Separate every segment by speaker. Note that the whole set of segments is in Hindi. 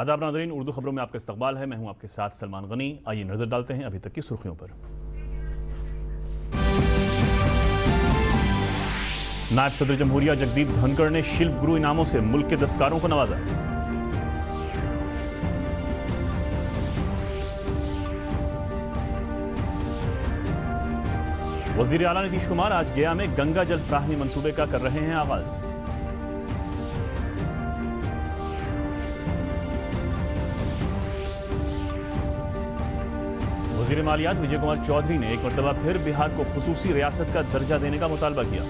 Speaker 1: आदाब नाज़रीन, उर्दू खबरों में आपका इस्तकबाल है। मैं हूं आपके साथ सलमान गनी। आइए नजर डालते हैं अभी तक की सुर्खियों पर। नायब सदर जमहूरिया जगदीप धनखड़ ने शिल्प गुरु इनामों से मुल्क के दस्तकारों को नवाजा। वजीर आला नीतीश कुमार आज गया में गंगा जल फ्राहमी मंसूबे का कर रहे हैं आगाज। वजीर मालियात विजय कुमार चौधरी ने एक मरतबा फिर बिहार को खुसूसी रियासत का दर्जा देने का मुतालबा किया।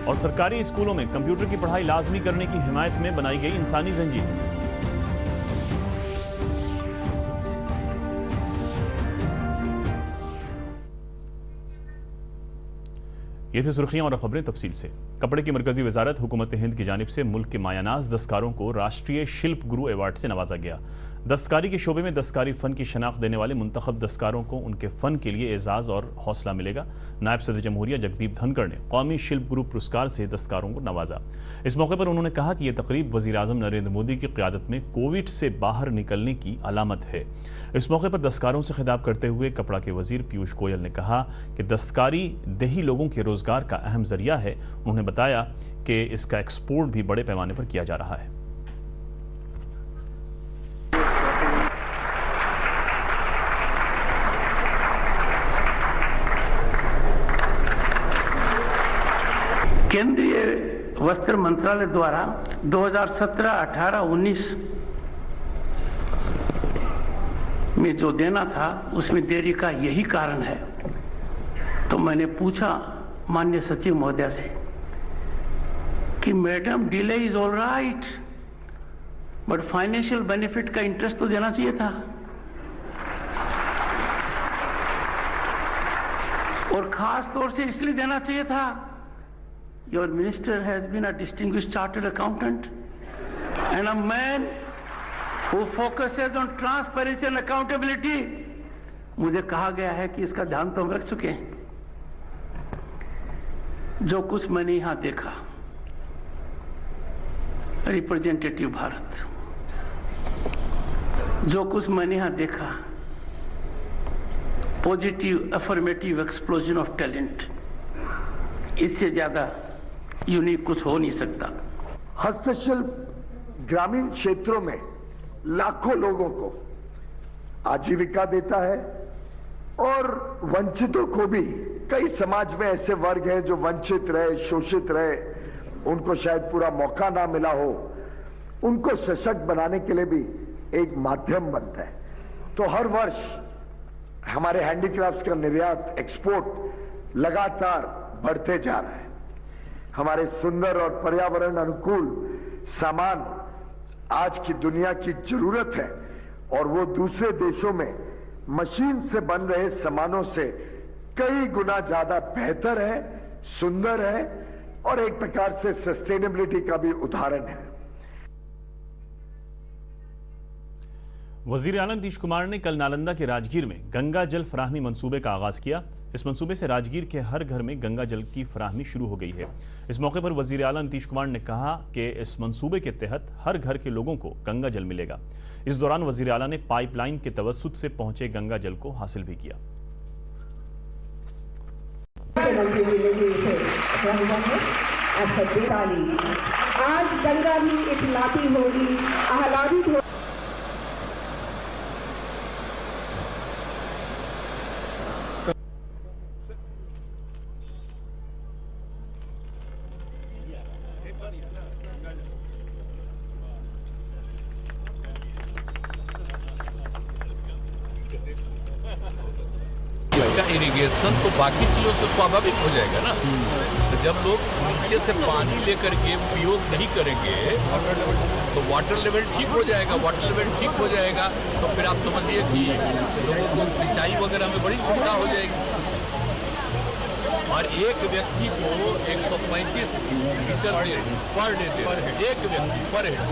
Speaker 1: और सरकारी स्कूलों में कंप्यूटर की पढ़ाई लाजमी करने की हिमायत में बनाई गई इंसानी जंजीर। ये थी सुर्खियां और खबरें तफसील से। कपड़े की मरकजी वजारत हुकूमत हिंद की जानिब से मुल्क के मायानाज दस्तकारों को राष्ट्रीय शिल्प गुरु अवार्ड से नवाजा गया। दस्तकारी के शोबे में दस्तकारी फन की शनाख्त देने वाले मुंतखब दस्तकारों को उनके फन के लिए एजाज और हौसला मिलेगा। नायब सदर जमहूरिया जगदीप धनखड़ ने कौमी शिल्प गुरु पुरस्कार से दस्तकारों को नवाजा। इस मौके पर उन्होंने कहा कि यह तकरीब वजीर आजम नरेंद्र मोदी की क़यादत में कोविड से बाहर निकलने की अलामत है। इस मौके पर दस्तकारों से खिताब करते हुए कपड़ा के वजीर पीयूष गोयल ने कहा कि दस्तकारी देही लोगों के रोजगार का अहम जरिया है। उन्होंने बताया कि इसका एक्सपोर्ट भी बड़े पैमाने पर किया जा रहा है।
Speaker 2: केंद्रीय वस्त्र मंत्रालय द्वारा 2017, 18, 19 में जो देना था उसमें देरी का यही कारण है। तो मैंने पूछा माननीय सचिव महोदया से कि madam delay is all right, but financial benefit का इंटरेस्ट तो देना चाहिए था। और खास तौर से इसलिए देना चाहिए था, your minister has been a distinguished chartered accountant and a man who focuses on transparency and accountability। मुझे कहा गया है कि इसका ध्यान तो हम रख चुके हैं। जो कुछ मैंने यहां देखा, रिप्रेजेंटेटिव भारत, जो कुछ मैंने यहां देखा, positive affirmative explosion of talent, इससे ज्यादा यूनिक कुछ हो नहीं सकता।
Speaker 3: हस्तशिल्प ग्रामीण क्षेत्रों में लाखों लोगों को आजीविका देता है और वंचितों को भी, कई समाज में ऐसे वर्ग हैं जो वंचित रहे, शोषित रहे, उनको शायद पूरा मौका ना मिला हो, उनको सशक्त बनाने के लिए भी एक माध्यम बनता है। तो हर वर्ष हमारे हैंडीक्राफ्ट्स का निर्यात, एक्सपोर्ट लगातार बढ़ते जा रहा है। हमारे सुंदर और पर्यावरण अनुकूल सामान आज की दुनिया की जरूरत है और वो दूसरे देशों में मशीन से बन रहे सामानों से कई गुना ज्यादा बेहतर है, सुंदर है और एक प्रकार से सस्टेनेबिलिटी का भी उदाहरण है।
Speaker 1: वजीर आला नीतीश कुमार ने कल नालंदा के राजगीर में गंगा जल फराहमी मंसूबे का आगाज किया। इस मंसूबे से राजगीर के हर घर में गंगा जल की फराहमी शुरू हो गई है। इस मौके पर वजीर आला नीतीश कुमार ने कहा कि इस मंसूबे के तहत हर घर के लोगों को गंगा जल मिलेगा। इस दौरान वजीर आला ने पाइपलाइन के तवस्सुत से पहुंचे गंगा जल को हासिल भी किया।
Speaker 4: आज गंगा भी इतलाती होगी, आह्लादित होगी।
Speaker 5: इरिगेशन तो बाकी चीजों से स्वाभाविक हो जाएगा ना। तो जब लोग नीचे से पानी लेकर के उपयोग नहीं करेंगे तो वाटर लेवल ठीक हो जाएगा। वाटर लेवल ठीक हो जाएगा तो फिर आप समझिए कि लोगों को सिंचाई वगैरह में बड़ी सुविधा हो जाएगी। और एक व्यक्ति को 135 लीटर पर डे दे, एक व्यक्ति पर हेड।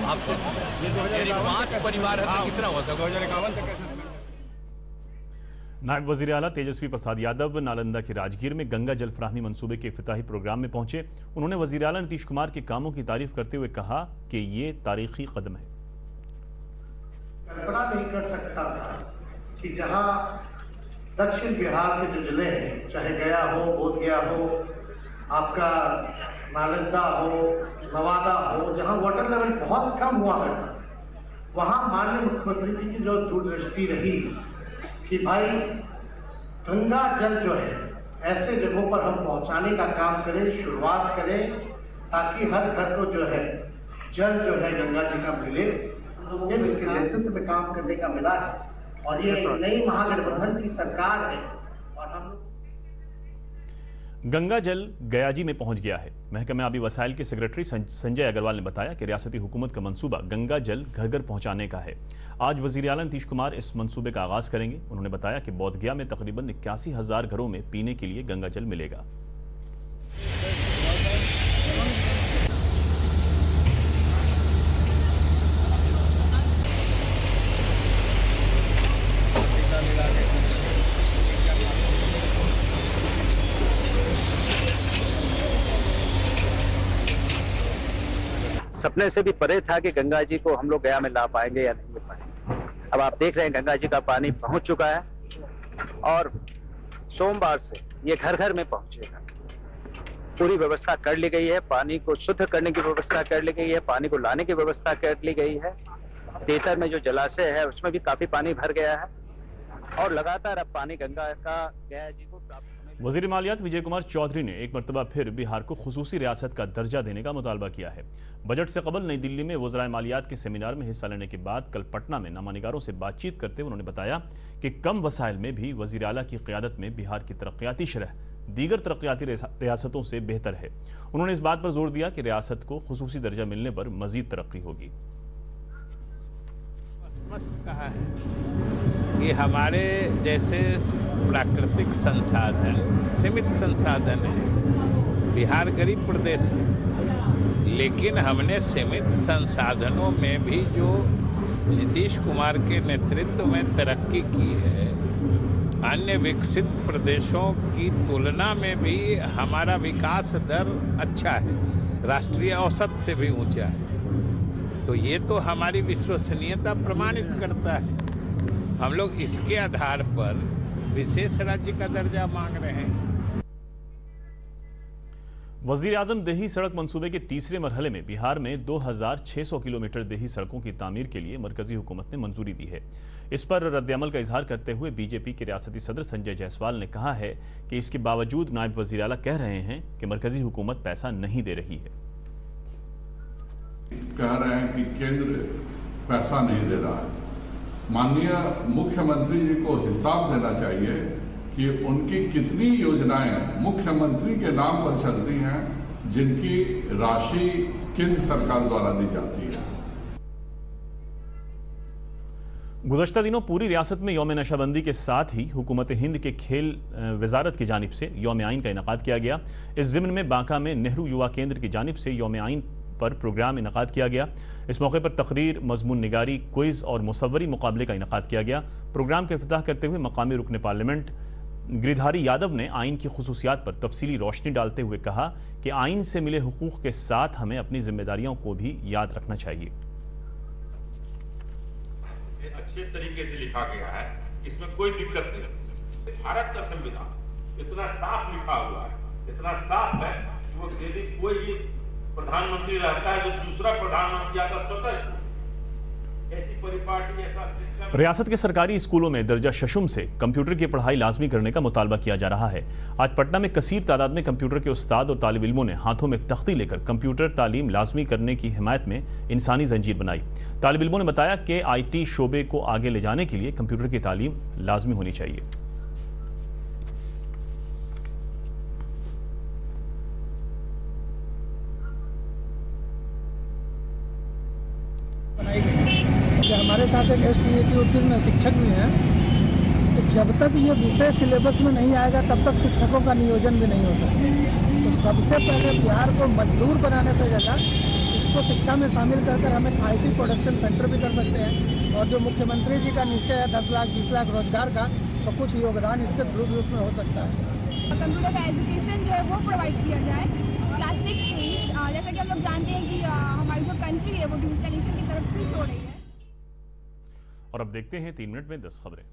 Speaker 5: आप यानी 5 परिवार है तो कितना होता है? 2051 से कैसे?
Speaker 1: नायब वजीर आला तेजस्वी प्रसाद यादव नालंदा के राजगीर में गंगा जल फराहमी मंसूबे के इफ्तिताही प्रोग्राम में पहुंचे। उन्होंने वजीर आला नीतीश कुमार के कामों की तारीफ करते हुए कहा कि ये तारीखी कदम है।
Speaker 6: कल्पना नहीं कर सकता था कि जहां दक्षिण बिहार के जो जिले हैं, चाहे गया हो, बोधगया हो, आपका नालंदा हो, नवादा हो, जहां वाटर लेवल बहुत कम हुआ करता, वहां माननीय मुख्यमंत्री जी की जो दूरदृष्टि रही कि भाई गंगा जल जो है ऐसे जगहों पर हम पहुंचाने का काम करें, शुरुआत करें, ताकि हर घर को जो है जल जो है गंगा जी का मिले। इस नेतृत्व में काम करने का मिला है और ये नई महागठबंधन की सरकार है और हम
Speaker 1: गंगा जल गयाजी में पहुंच गया है। महकमा आबी वसाइल के सेक्रेटरी संजय अग्रवाल ने बताया कि रियासती हुकूमत का मंसूबा गंगा जल घर घर पहुंचाने का है। आज वजीर आला नीतीश कुमार इस मंसूबे का आगाज करेंगे। उन्होंने बताया कि बोधगया में तकरीबन 81,000 घरों में पीने के लिए गंगा जल मिलेगा।
Speaker 7: सपने से भी परे था कि गंगा जी को हम लोग गया में ला पाएंगे या नहीं ले पाएंगे। अब आप देख रहे हैं गंगा जी का पानी पहुंच चुका है और सोमवार से ये घर घर में पहुंचेगा। पूरी व्यवस्था कर ली गई है, पानी को शुद्ध करने की व्यवस्था कर ली गई है, पानी को लाने की व्यवस्था कर ली गई है। तेतर में जो जलाशय है उसमें भी काफी पानी भर गया है और लगातार अब पानी गंगा का गया जी को प्राप्त होने।
Speaker 1: वजीर मालियात विजय कुमार चौधरी ने एक मरतबा फिर बिहार को खुसूसी रियासत का दर्जा देने का मुतालबा किया है। बजट से कबल नई दिल्ली में वज़राए मालियात के सेमिनार में हिस्सा लेने के बाद कल पटना में नामानिगारों से बातचीत करते हुए उन्होंने बताया कि कम वसाइल में भी वजीर आला की क़यादत में बिहार की तरक्याती शरह दीगर तरक्याती रियासतों से बेहतर है। उन्होंने इस बात पर जोर दिया कि रियासत को खुसूसी दर्जा मिलने पर मजीद तरक्की होगी।
Speaker 8: स्पष्ट कहा है कि हमारे जैसे प्राकृतिक संसाधन सीमित संसाधन है। बिहार गरीब प्रदेश है, लेकिन हमने सीमित संसाधनों में भी जो नीतीश कुमार के नेतृत्व में तरक्की की है, अन्य विकसित प्रदेशों की तुलना में भी हमारा विकास दर अच्छा है, राष्ट्रीय औसत से भी ऊंचा है। तो ये तो हमारी विश्वसनीयता प्रमाणित करता है। हम लोग इसके आधार पर विशेष राज्य का दर्जा मांग रहे हैं।
Speaker 1: वजीर आजम देही सड़क मंसूबे के तीसरे मरहले में बिहार में 2600 किलोमीटर देही सड़कों की तामीर के लिए मरकजी हुकूमत ने मंजूरी दी है। इस पर रद्द-ए-अमल का इजहार करते हुए बीजेपी के रियासती सदर संजय जायसवाल ने कहा है कि इसके बावजूद नायब वजीर आला कह रहे हैं कि मरकजी हुकूमत पैसा नहीं दे रही है।
Speaker 9: कह रहे हैं कि केंद्र पैसा नहीं दे रहा है। माननीय मुख्यमंत्री जी को हिसाब देना चाहिए कि उनकी कितनी योजनाएं मुख्यमंत्री के नाम पर चलती हैं, जिनकी राशि केंद्र सरकार द्वारा दी जाती है।
Speaker 1: गुज़श्ता दिनों पूरी रियासत में यौम नशाबंदी के साथ ही हुकूमत हिंद के खेल वजारत की जानिब से यौम आइन का इनेकाद किया गया। इस ज़िम्न में बांका में नेहरू युवा केंद्र की जानिब से यौम आइन पर प्रोग्राम इनेकाद किया गया। इस मौके पर तकरीर, मजमून निगारी, क्विज और मुसव्वरी मुकाबले का इनेकाद किया गया। प्रोग्राम का इफ्तिताह करते हुए मकामी रुकन पार्लियामेंट गिरिधारी यादव ने आइन की खुसूसियात पर तफसीली रोशनी डालते हुए कहा कि आइन से मिले हुकूक के साथ हमें अपनी जिम्मेदारियों को भी याद रखना चाहिए।
Speaker 10: अच्छे तरीके से लिखा गया है, इसमें कोई दिक्कत नहीं। भारत का संविधान इतना साफ लिखा हुआ है, इतना साफ है कि वो यदि कोई प्रधानमंत्री रहता है जो दूसरा प्रधानमंत्री आता स्वतः ऐसी परिपाटी ऐसा शिक्षा।
Speaker 1: रियासत के सरकारी स्कूलों में दर्जा शशुम से कंप्यूटर की पढ़ाई लाजमी करने का मुतालबा किया जा रहा है। आज पटना में कसीर तादाद में कंप्यूटर के उस्ताद और तालिब इल्मों ने हाथों में तख्ती लेकर कंप्यूटर तालीम लाजमी करने की हिमायत में इंसानी जंजीर बनाई। तालिब इल्मों ने बताया कि IT शोबे को आगे ले जाने के लिए कंप्यूटर की तालीम लाजमी होनी चाहिए।
Speaker 11: हमारे साथ एक STET उत्तीर्ण शिक्षक भी हैं, तो जब तक ये विषय सिलेबस में नहीं आएगा तब तक शिक्षकों का नियोजन भी नहीं होता। तो सबसे पहले बिहार को मजदूर बनाने से जगह इसको शिक्षा में शामिल कर हम एक IT प्रोडक्शन सेंटर भी कर सकते हैं। और जो मुख्यमंत्री जी का निश्चय है 10 लाख 20 लाख रोजगार का, तो कुछ योगदान इसके थ्रू भी उसमें हो सकता है।
Speaker 12: कंप्यूटर का एजुकेशन जो है वो प्रोवाइड किया जाए। प्लास्टिक चेंज, जैसा कि हम लोग जानते हैं कि हमारी जो कंट्री है वो डिजिटलाइजेशन की तरफ स्विच हो रही है।
Speaker 1: और अब देखते हैं 3 मिनट में 10 खबरें।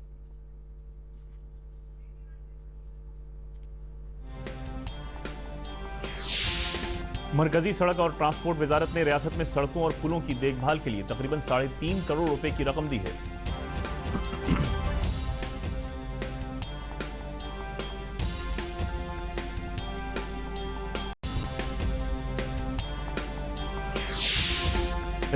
Speaker 1: मरकजी सड़क और ट्रांसपोर्ट वजारत ने रियासत में सड़कों और पुलों की देखभाल के लिए तकरीबन 3.5 करोड़ रुपए की रकम दी है।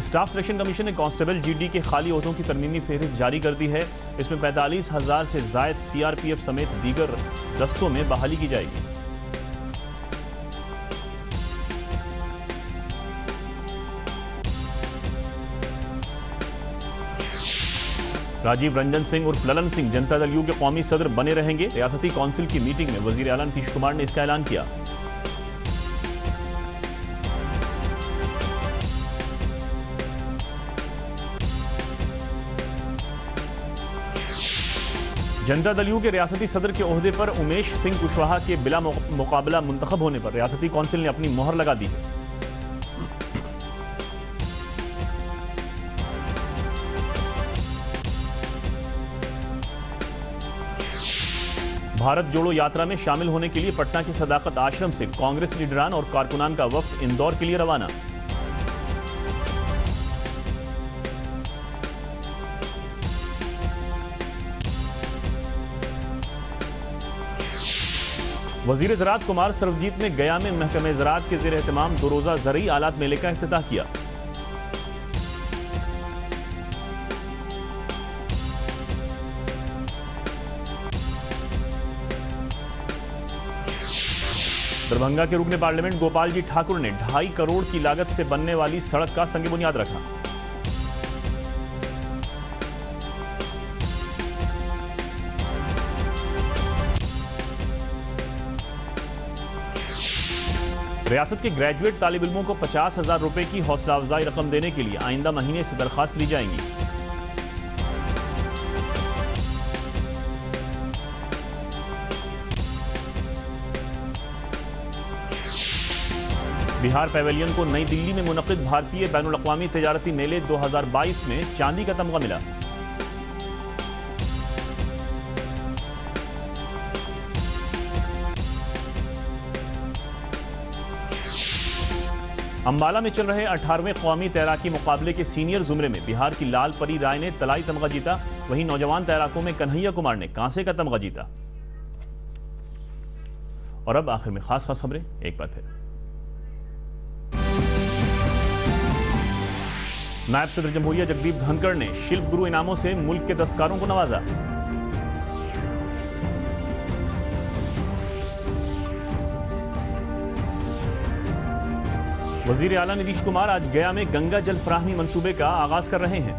Speaker 1: स्टाफ सिलेक्शन कमीशन ने कांस्टेबल जीडी के खाली ओहदों की तरमीमी फहरिस्त जारी कर दी है। इसमें 45,000 से जायद सीआरपीएफ समेत दीगर दस्तों में बहाली की जाएगी। राजीव रंजन सिंह उर्फ ललन सिंह जनता दल यू के कौमी सदर बने रहेंगे। रियासती काउंसिल की मीटिंग में वजीर आला नीतीश कुमार ने इसका ऐलान किया। जनता दल यू के रियासती सदर के ओहदे पर उमेश सिंह कुशवाहा के बिला मुकाबला मुंतखब होने पर रियासती काउंसिल ने अपनी मोहर लगा दी है। भारत जोड़ो यात्रा में शामिल होने के लिए पटना के सदाकत आश्रम से कांग्रेस लीडरान और कारकुनान का वफ्द इंदौर के लिए रवाना। वजीर ज़राअत कुमार सर्वजीत ने गया में महकमे ज़राअत के ज़ेर एहतमाम 2 रोज़ा ज़रई आलात मेले का इफ्तिताह किया। दरभंगा के रुकने पार्लियामेंट गोपाल जी ठाकुर ने 2.5 करोड़ की लागत से बनने वाली सड़क का संग बुनियाद रखा। रियासत के ग्रेजुएट तालिब इल्मों को 50,000 रुपए की हौसला अफजाई रकम देने के लिए आइंदा महीने से दरखास्त ली जाएंगी। बिहार पैवेलियन को नई दिल्ली में मुनक्किद भारतीय बैनुल अक़वामी तिजारती मेले 2022 में चांदी का तमगा मिला। अंबाला में चल रहे 18वें कौमी तैराकी मुकाबले के सीनियर जुमरे में बिहार की लाल परी राय ने तलाई तमगा जीता। वहीं नौजवान तैराकों में कन्हैया कुमार ने कांसे का तमगा जीता। और अब आखिर में खास खबरें एक बार फिर। नायब सदर जमहूरिया जगदीप धनखड़ ने शिल्प गुरु इनामों से मुल्क के दस्तकारों को नवाजा। वजीर आला नीतीश कुमार आज गया में गंगा जल फराहमी मंसूबे का आगाज कर रहे हैं।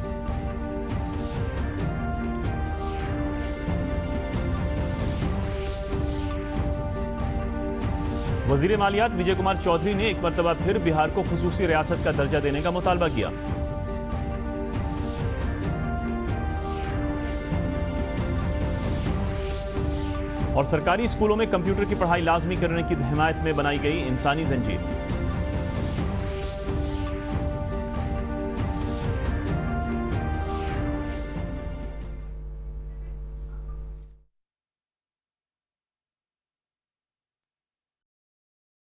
Speaker 1: वजीर मालियात विजय कुमार चौधरी ने एक मरतबा फिर बिहार को खुसूसी रियासत का दर्जा देने का मुतालबा किया। और सरकारी स्कूलों में कंप्यूटर की पढ़ाई लाजमी करने की हिमायत में बनाई गई इंसानी जंजीर।